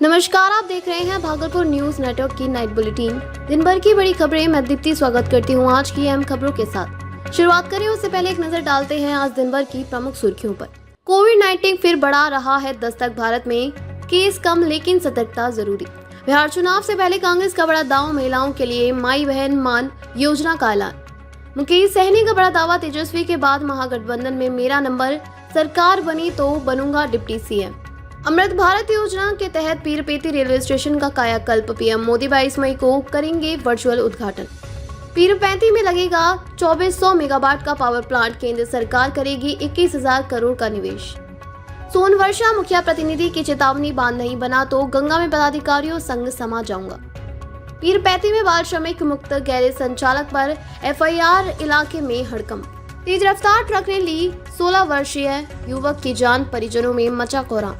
नमस्कार, आप देख रहे हैं भागलपुर न्यूज नेटवर्क की नाइट बुलेटिन। दिन भर की बड़ी खबरें मैं दीप्ति स्वागत करती हूं आज की अहम खबरों के साथ। शुरुआत करें उससे पहले एक नजर डालते हैं आज दिन भर की प्रमुख सुर्खियों पर। कोविड-19 फिर बढ़ा रहा है दस्तक, भारत में केस कम लेकिन सतर्कता जरूरी। बिहार चुनाव से पहले कांग्रेस का बड़ा दांव, महिलाओं के लिए माई बहन मान योजना का ऐलान। मुकेश सहनी का बड़ा दावा, तेजस्वी के बाद महागठबंधन में मेरा नंबर, सरकार बनी तो बनूंगा डिप्टी सीएम। अमृत भारत योजना के तहत पीरपेती रेलवे स्टेशन का कायाकल्प, पीएम मोदी 22 मई को करेंगे वर्चुअल उद्घाटन। पीरपेती में लगेगा 2400 मेगावाट का पावर प्लांट, केंद्र सरकार करेगी 21,000 करोड़ का निवेश। सोनवर्षा मुखिया प्रतिनिधि की चेतावनी, बांध नहीं बना तो गंगा में पदाधिकारियों संग समा जाऊंगा। पीरपेती में बाल श्रमिक मुक्त गैरेज संचालक पर एफआईआर, इलाके में हड़कंप। तेज रफ्तार ट्रक ने ली 16 वर्षीय युवक की जान, परिजनों में मचा कोहराम।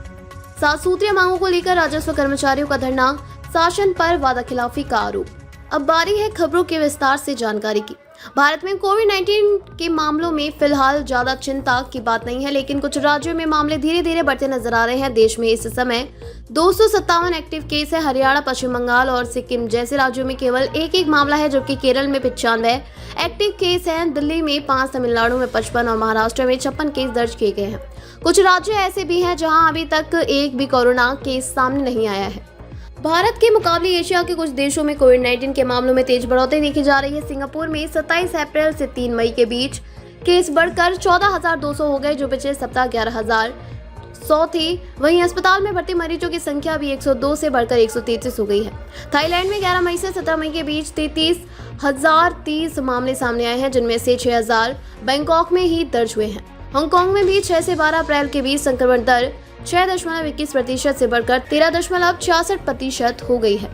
7 सूत्रीय मांगों को लेकर राजस्व कर्मचारियों का धरना, शासन पर वादाखिलाफी का आरोप। अब बारी है खबरों के विस्तार से जानकारी की। भारत में कोविड-19 के मामलों में फिलहाल ज्यादा चिंता की बात नहीं है, लेकिन कुछ राज्यों में मामले धीरे धीरे बढ़ते नजर आ रहे हैं। देश में इस समय 257 एक्टिव केस है। हरियाणा, पश्चिम बंगाल और सिक्किम जैसे राज्यों में केवल एक मामला है, जबकि केरल में 95 एक्टिव केस हैं। दिल्ली में 5, तमिलनाडु में 55 और महाराष्ट्र में 56 केस दर्ज किए गए हैं। कुछ राज्य ऐसे भी हैं जहां अभी तक एक भी कोरोना केस सामने नहीं आया है। भारत के मुकाबले एशिया के कुछ देशों में कोविड-19 के मामलों में तेज बढ़ोतरी देखी जा रही है। सिंगापुर में 27 अप्रैल से 3 मई के बीच केस बढ़कर 14,200 हो गए, जो पिछले सप्ताह 11,100 थे। वहीं अस्पताल में भर्ती मरीजों की संख्या भी 102 से बढ़कर 133 हो गई है। थाईलैंड में 11 मई से 17 मई के बीच 33,030 मामले सामने आए हैं, जिनमें से 6,000 बैंकॉक में ही दर्ज हुए हैं। हांगकांग में भी 6 से 12 अप्रैल के बीच संक्रमण दर 6.21% से बढ़कर 13.66% हो गई है।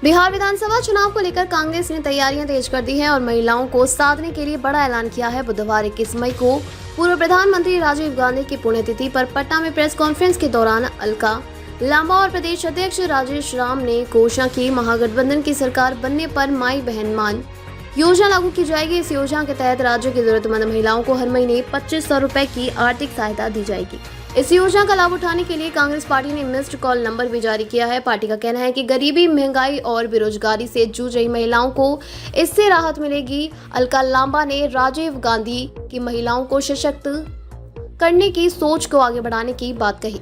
बिहार विधानसभा चुनाव को लेकर कांग्रेस ने तैयारियां तेज कर दी हैं और महिलाओं को साधने के लिए बड़ा ऐलान किया है। बुधवार 21 मई को पूर्व प्रधानमंत्री राजीव गांधी की पुण्यतिथि पर पटना में प्रेस कॉन्फ्रेंस के दौरान अलका लांबा और प्रदेश अध्यक्ष राजेश राम ने घोषणा की, महागठबंधन की सरकार बनने पर माई बहन मान योजना लागू की जाएगी। इस योजना के तहत राज्य की जरूरतमंद महिलाओं को हर महीने 2500 रुपए की आर्थिक सहायता दी जाएगी। इस योजना का लाभ उठाने के लिए कांग्रेस पार्टी ने मिस्ड कॉल नंबर भी जारी किया है। पार्टी का कहना है कि गरीबी, महंगाई और बेरोजगारी से जूझ रही महिलाओं को इससे राहत मिलेगी। अलका लांबा ने राजीव गांधी की महिलाओं को सशक्त करने की सोच को आगे बढ़ाने की बात कही।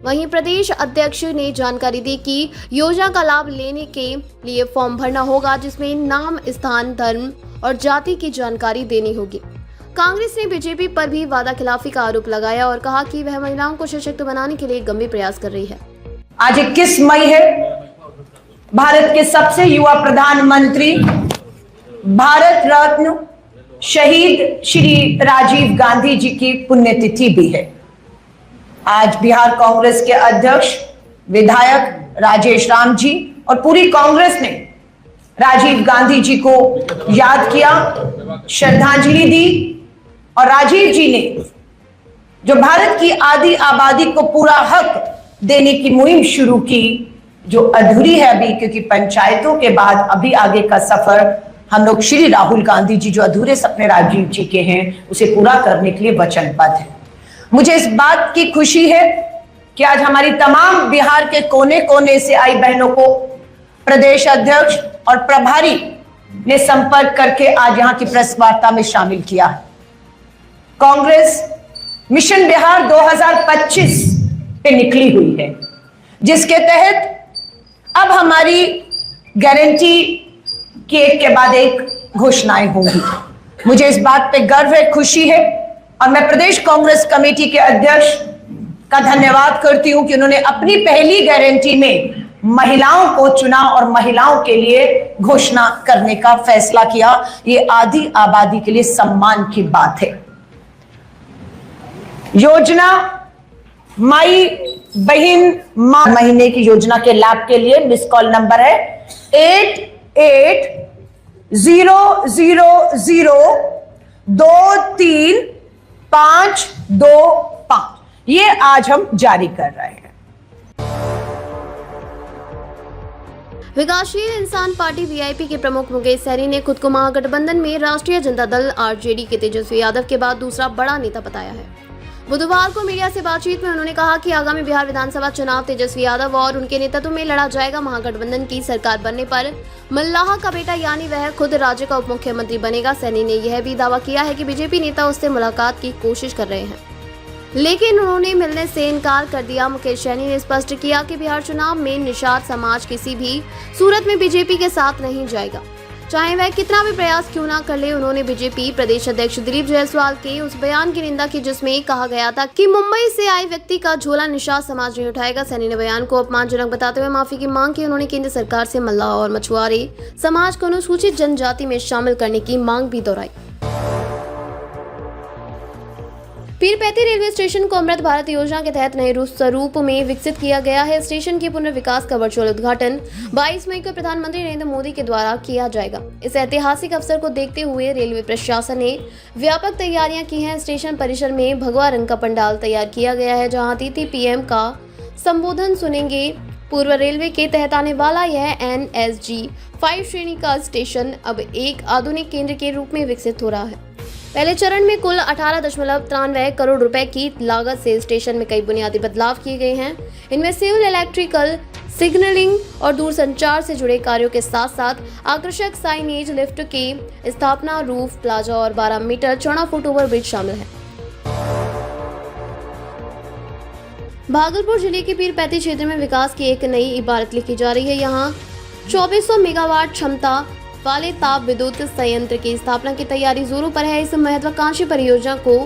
वहीं प्रदेश अध्यक्ष ने जानकारी दी कि योजना का लाभ लेने के लिए फॉर्म भरना होगा, जिसमें नाम, स्थान, धर्म और जाति की जानकारी देनी होगी। कांग्रेस ने बीजेपी पर भी वादाखिलाफी का आरोप लगाया और कहा कि वह महिलाओं को सशक्त बनाने के लिए गंभीर प्रयास कर रही है। आज 21 मई है, भारत के सबसे युवा प्रधानमंत्री, भारत रत्न शहीद श्री राजीव गांधी जी की पुण्यतिथि भी है। आज बिहार कांग्रेस के अध्यक्ष विधायक राजेश राम जी और पूरी कांग्रेस ने राजीव गांधी जी को याद किया, श्रद्धांजलि दी और राजीव जी ने जो भारत की आधी आबादी को पूरा हक देने की मुहिम शुरू की, जो अधूरी है अभी, क्योंकि पंचायतों के बाद अभी आगे का सफर हम लोग श्री राहुल गांधी जी जो अधूरे सपने राजीव जी के हैं उसे पूरा करने के लिए वचनबद्ध है। मुझे इस बात की खुशी है कि आज हमारी तमाम बिहार के कोने कोने से आई बहनों को प्रदेश अध्यक्ष और प्रभारी ने संपर्क करके आज यहां की प्रेस वार्ता में शामिल किया है। कांग्रेस मिशन बिहार 2025 पे निकली हुई है, जिसके तहत अब हमारी गारंटी की एक के बाद एक घोषणाएं होंगी। मुझे इस बात पे गर्व है, खुशी है और मैं प्रदेश कांग्रेस कमेटी के अध्यक्ष का धन्यवाद करती हूं कि उन्होंने अपनी पहली गारंटी में महिलाओं को चुना और महिलाओं के लिए घोषणा करने का फैसला किया। ये आधी आबादी के लिए सम्मान की बात है। योजना माई बहन मां महीने की योजना के लाभ के लिए मिस कॉल नंबर है 8800235525। ये आज हम जारी कर रहे हैं। विकासशील इंसान पार्टी वीआईपी के प्रमुख मुकेश सहनी ने खुद को महागठबंधन में राष्ट्रीय जनता दल आरजेडी के तेजस्वी यादव के बाद दूसरा बड़ा नेता बताया है। बुधवार को मीडिया से बातचीत में उन्होंने कहा कि आगामी बिहार विधानसभा चुनाव तेजस्वी यादव और उनके नेतृत्व में लड़ा जाएगा। महागठबंधन की सरकार बनने पर मल्लाह का बेटा यानी वह खुद राज्य का उप मुख्यमंत्री बनेगा। सैनी ने यह भी दावा किया है कि बीजेपी नेता उससे मुलाकात की कोशिश कर रहे हैं, लेकिन उन्होंने मिलने से इनकार कर दिया। मुकेश सैनी ने स्पष्ट किया कि बिहार चुनाव में निषाद समाज किसी भी सूरत में बीजेपी के साथ नहीं जाएगा, चाहे वह कितना भी प्रयास क्यों ना कर ले। उन्होंने बीजेपी प्रदेश अध्यक्ष दिलीप जायसवाल के उस बयान की निंदा की जिसमें कहा गया था कि मुंबई से आए व्यक्ति का झोला निषाद समाज नहीं उठाएगा। सैनी ने बयान को अपमानजनक बताते हुए माफी की मांग की। उन्होंने केंद्र सरकार से मल्लाह और मछुआरे समाज को अनुसूचित जनजाति में शामिल करने की मांग भी दोहराई। पीरपैंती रेलवे स्टेशन को अमृत भारत योजना के तहत नए स्वरूप में विकसित किया गया है। स्टेशन के पुनर्विकास का वर्चुअल उद्घाटन 22 मई को प्रधानमंत्री नरेंद्र मोदी के द्वारा किया जाएगा। इस ऐतिहासिक अवसर को देखते हुए रेलवे प्रशासन ने व्यापक तैयारियां की हैं। स्टेशन परिसर में भगवा रंग का पंडाल तैयार किया गया है, जहां अतिथि पीएम का संबोधन सुनेंगे। पूर्व रेलवे के तहत आने वाला यह NSG 5 श्रेणी का स्टेशन अब एक आधुनिक केंद्र के रूप में विकसित हो रहा है। पहले चरण में कुल 18.93 करोड़ रुपए की लागत से स्टेशन में कई बुनियादी बदलाव किए गए हैं। इनमें सिविल, इलेक्ट्रिकल, सिग्नलिंग और दूरसंचार से जुड़े कार्यों के साथ साथ आकर्षक साइनेज, लिफ्ट की स्थापना, रूफ प्लाजा और 12 मीटर चौड़ा फुट ओवर ब्रिज शामिल है। भागलपुर जिले के पीरपैंती क्षेत्र में विकास की एक नई इबारत लिखी जा रही है। यहाँ 2400 मेगावाट क्षमता वाले ताप विद्युत संयंत्र की स्थापना की तैयारी जोरों पर है। इस महत्वाकांक्षी परियोजना को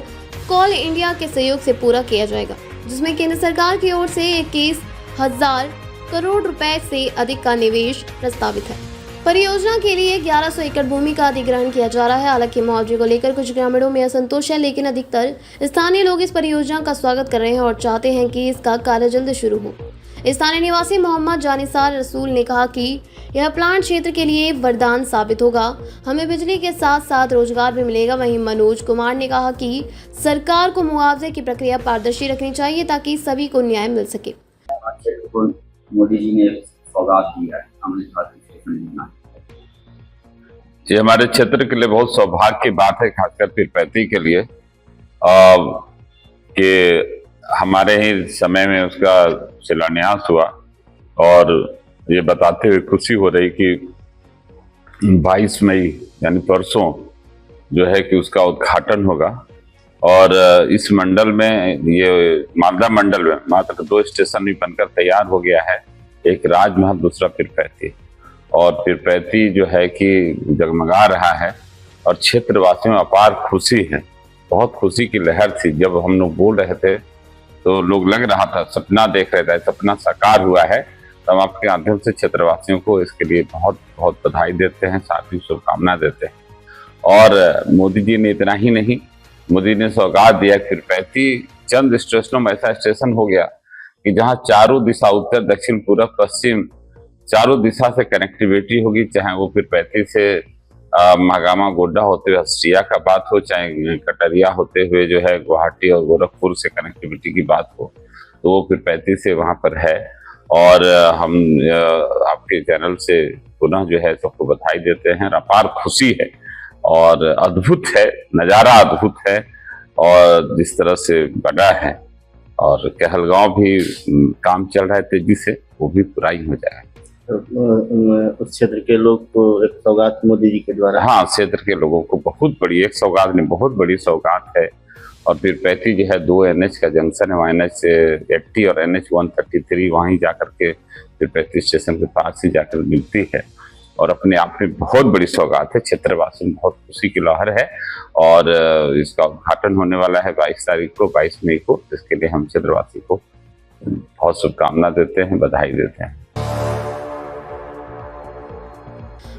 कोल इंडिया के सहयोग से पूरा किया जाएगा, जिसमें केंद्र सरकार की ओर से 21,000 करोड़ रुपए से अधिक का निवेश प्रस्तावित है। परियोजना के लिए 1100 एकड़ भूमि का अधिग्रहण किया जा रहा है। हालांकि मुआवजे को लेकर कुछ ग्रामीणों में असंतोष है, लेकिन अधिकतर स्थानीय लोग इस परियोजना का स्वागत कर रहे हैं और चाहते हैं कि इसका कार्य जल्द शुरू हो। स्थानीय निवासी मोहम्मद जानिसार रसूल ने कहा कि यह प्लांट क्षेत्र के लिए वरदान साबित होगा, हमें बिजली के साथ साथ रोजगार भी मिलेगा। वहीं मनोज कुमार ने कहा कि सरकार को मुआवजे की प्रक्रिया पारदर्शी रखनी चाहिए ताकि सभी को न्याय मिल सके। मोदी जी ने सौगात दिया है अमृत भारत योजना। ये हमारे क्षेत्र के लिए बहुत सौभाग्य की बात है, खासकर पीरपैंती के लिए, कि हमारे ही समय में उसका शिलान्यास हुआ और ये बताते हुए खुशी हो रही कि 22 मई यानी परसों जो है कि उसका उद्घाटन होगा। और इस मंडल में, ये मालदा मंडल में मात्र 2 स्टेशन भी बनकर तैयार हो गया है, एक राजमहल, दूसरा पीरपैंती। और पीरपैंती जो है कि जगमगा रहा है और क्षेत्रवासियों में अपार खुशी है, बहुत खुशी की लहर थी। जब हम लोग बोल रहे थे तो लोग लग रहा था सपना देख रहे थे, सपना साकार हुआ है। तो हम आपके माध्यम से क्षेत्रवासियों को इसके लिए बहुत बहुत बधाई देते हैं, साथ ही शुभकामना देते हैं। और मोदी जी ने इतना ही नहीं, मोदी ने सौगात दिया कि पीरपैंती चंद स्टेशनों में ऐसा स्टेशन हो गया कि जहां चारों दिशा, उत्तर, दक्षिण, पूर्व, पश्चिम, चारों दिशा से कनेक्टिविटी होगी। चाहे वो पीरपैंती से महागामा गोड्डा होते हुए हस्तिया का बात हो, चाहे कटरिया होते हुए जो है गुवाहाटी और गोरखपुर से कनेक्टिविटी की बात हो, तो वो पीरपैंती से वहां पर है। और हम आपके चैनल से पुनः जो है सबको बधाई देते हैं। अपार खुशी है और अद्भुत है, नज़ारा अद्भुत है और जिस तरह से बड़ा है। और कहलगांव भी काम चल रहा है तेजी से, वो भी पूरा ही हो जाएगा। उस क्षेत्र के लोग को एक सौगात मोदी जी के द्वारा, हाँ, क्षेत्र के लोगों को बहुत बड़ी एक सौगात नहीं, बहुत बड़ी सौगात है। और पीरपैंती जो है 2 NH का जंक्शन है, वहाँ NH 80 और NH 133 वहीं जाकर के पीरपैंती स्टेशन के पास ही जाकर मिलती है। और अपने आप में बहुत बड़ी सौगात है, क्षेत्रवासी में बहुत खुशी की लहर है। और इसका उद्घाटन होने वाला है 22 तारीख को, 22 मई को। इसके लिए हम क्षेत्रवासी को बहुत शुभकामना देते हैं, बधाई देते हैं।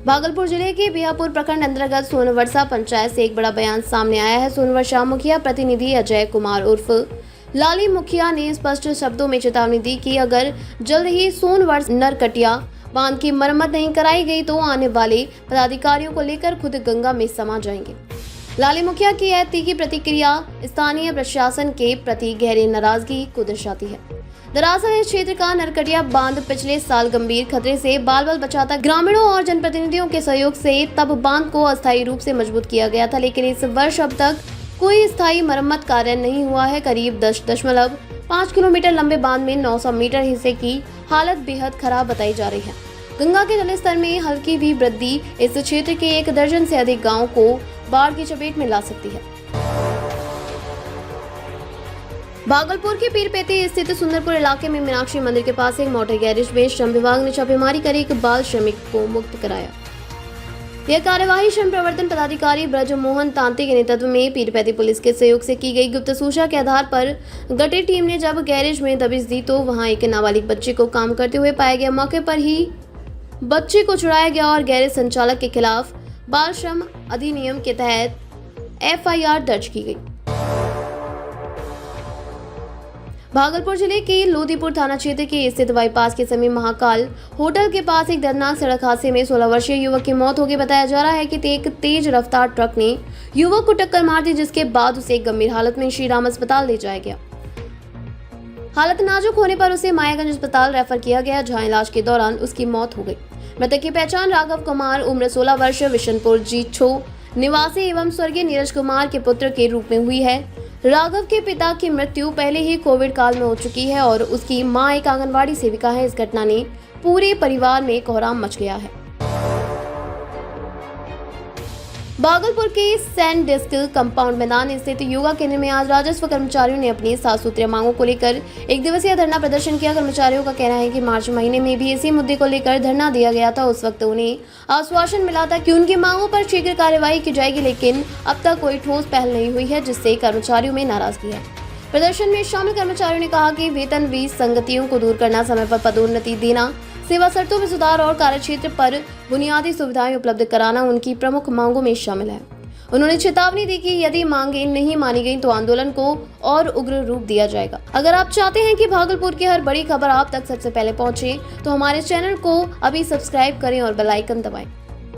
भागलपुर जिले के बिहापुर प्रखंड अंतर्गत सोनवर्षा पंचायत से एक बड़ा बयान सामने आया है। सोनवर्षा मुखिया प्रतिनिधि अजय कुमार उर्फ लाली मुखिया ने स्पष्ट शब्दों में चेतावनी दी कि अगर जल्द ही सोनवर्षा नरकटिया बांध की मरम्मत नहीं कराई गई तो आने वाले पदाधिकारियों को लेकर खुद गंगा में समा जाएंगे। लाली मुखिया की यह तीखी प्रतिक्रिया स्थानीय प्रशासन के प्रति गहरी नाराजगी को दर्शाती है। दरअसल इस क्षेत्र का नरकटिया बांध पिछले साल गंभीर खतरे से बाल बाल बचा था। ग्रामीणों और जनप्रतिनिधियों के सहयोग से तब बांध को अस्थायी रूप से मजबूत किया गया था, लेकिन इस वर्ष अब तक कोई स्थायी मरम्मत कार्य नहीं हुआ है। करीब 10.5 किलोमीटर लंबे बांध में 900 मीटर हिस्से की हालत बेहद खराब बताई जा रही है। गंगा के जलस्तर में हल्की भी वृद्धि इस क्षेत्र के 1 दर्जन से अधिक गांवों को बाढ़ की चपेट में ला सकती है। भागलपुर के पीरपेती स्थित सुंदरपुर इलाके में मीनाक्षी मंदिर के पास एक मोटर गैरेज में श्रम विभाग ने छापेमारी कर एक बाल श्रमिक को मुक्त कराया। यह कार्यवाही श्रम प्रवर्तन पदाधिकारी ब्रज मोहन तांती के नेतृत्व में पीरपेती पुलिस के सहयोग से की गई। गुप्त सूचना के आधार पर गठित टीम ने जब गैरेज में दबिश दी तो वहां एक नाबालिग बच्चे को काम करते हुए पाया गया। मौके पर ही बच्चे को छुड़ाया गया और गैरेज संचालक के खिलाफ बाल श्रम अधिनियम के तहत FIR दर्ज की गई। भागलपुर जिले के लोदीपुर थाना क्षेत्र के स्थित बाईपास के समीप महाकाल होटल के पास एक दर्दनाक सड़क हादसे में 16 वर्षीय युवक की मौत हो गई। बताया जा रहा है कि एक तेज रफ्तार ट्रक ने युवक को टक्कर मार दी, जिसके बाद उसे गंभीर हालत में श्री राम अस्पताल ले जाया गया। हालत नाजुक होने पर उसे मायागंज अस्पताल रेफर किया गया, जहां इलाज के दौरान उसकी मौत हो गई। मृतक की पहचान राघव कुमार उम्र 16 वर्ष विशनपुर जीछो निवासी एवं स्वर्गीय नीरज कुमार के पुत्र के रूप में हुई है। राघव के पिता की मृत्यु पहले ही कोविड काल में हो चुकी है और उसकी मां एक आंगनवाड़ी सेविका है। इस घटना ने पूरे परिवार में कोहराम मच गया है। भागलपुर के सेंट डिस्क कंपाउंड मैदान स्थित योगा केंद्र में आज राजस्व कर्मचारियों ने अपनी 7 सूत्रीय मांगों को लेकर 1 दिवसीय धरना प्रदर्शन किया। कर्मचारियों का कहना है कि मार्च महीने में भी इसी मुद्दे को लेकर धरना दिया गया था। उस वक्त उन्हें आश्वासन मिला था कि उनकी मांगों पर शीघ्र कार्यवाही की जाएगी, लेकिन अब तक कोई ठोस पहल नहीं हुई है, जिससे कर्मचारियों में नाराजगी है। प्रदर्शन में शामिल कर्मचारियों ने कहा कि वेतन विसंगतियों को दूर करना, समय पर पदोन्नति देना, सेवा शर्तों में सुधार और कार्यक्षेत्र पर बुनियादी सुविधाएं उपलब्ध कराना उनकी प्रमुख मांगों में शामिल है। उन्होंने चेतावनी दी कि यदि मांगें नहीं मानी गई तो आंदोलन को और उग्र रूप दिया जाएगा। अगर आप चाहते हैं कि भागलपुर की हर बड़ी खबर आप तक सबसे पहले पहुंचे, तो हमारे चैनल को अभी सब्सक्राइब करें और बेल आइकन दबाएं।